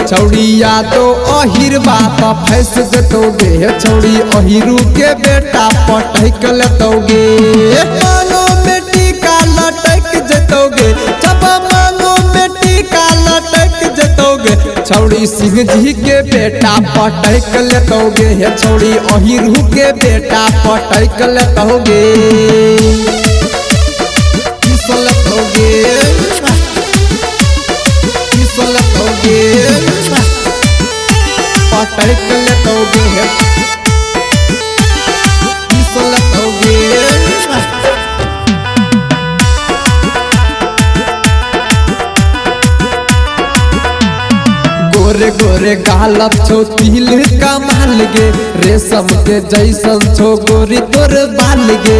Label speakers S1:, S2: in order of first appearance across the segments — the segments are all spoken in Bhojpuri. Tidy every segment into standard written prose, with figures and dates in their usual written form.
S1: छौड़िया तो अहिर बात फैस जतोगे छौड़ी अहिरू के बेटा पटक लतोगे मांगो में टीका लटक जतोगे जब मांगो में टीका लटक जतोगे छौड़ी सिंह जी के बेटा पटक लतोगे छौड़ी अहिरू के बेटा पटक लतोगे पटक लतोगे गोरे गोरे गालत छो तिल कमाल गे रेशम के जैसन छो गोरी तोर बाल गे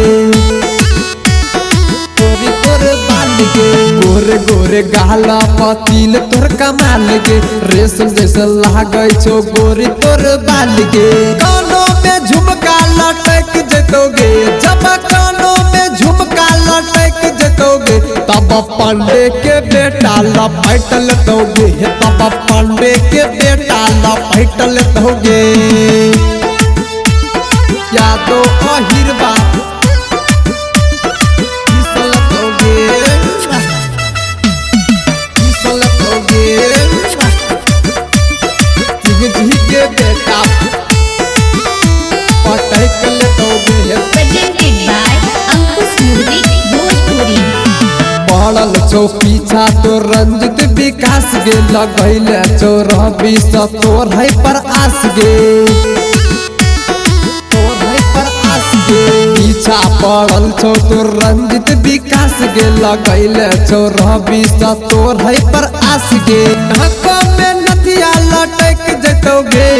S1: गोरी तोर बाल गे गोरे गोरे गाला पतिल तोर कमाल गे रेशम जैसन लागे छो गोरी तोर बाल गे कानों में झुमका लटक जतोगे जब कानों में झुमका लटक जतोगे तब पांडे के बेटा लपट लतोगे तब पांडे के बेटा लपट लतोगे या तो अहिर बात के बेटा पटक लतोगे
S2: presented by Ankush Music Bhojpuri
S1: पड़ल छो पीछा तो रंजित विकास गे लगैले छो रवि तोर है पर आस गे तोर है पर आस गे पीछा पड़ल छो तो रंजित विकास गे लगैले छो रवि तोर है पर आस गे नाको में नथिया लटक जतोगे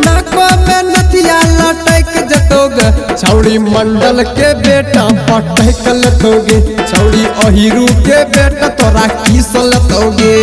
S1: नाको में नथिया लटक जतोगे छौड़ी मंडल के बेटा पटक लतोगे छौड़ी अहिरू के बेटा तोरा किस लतोगे।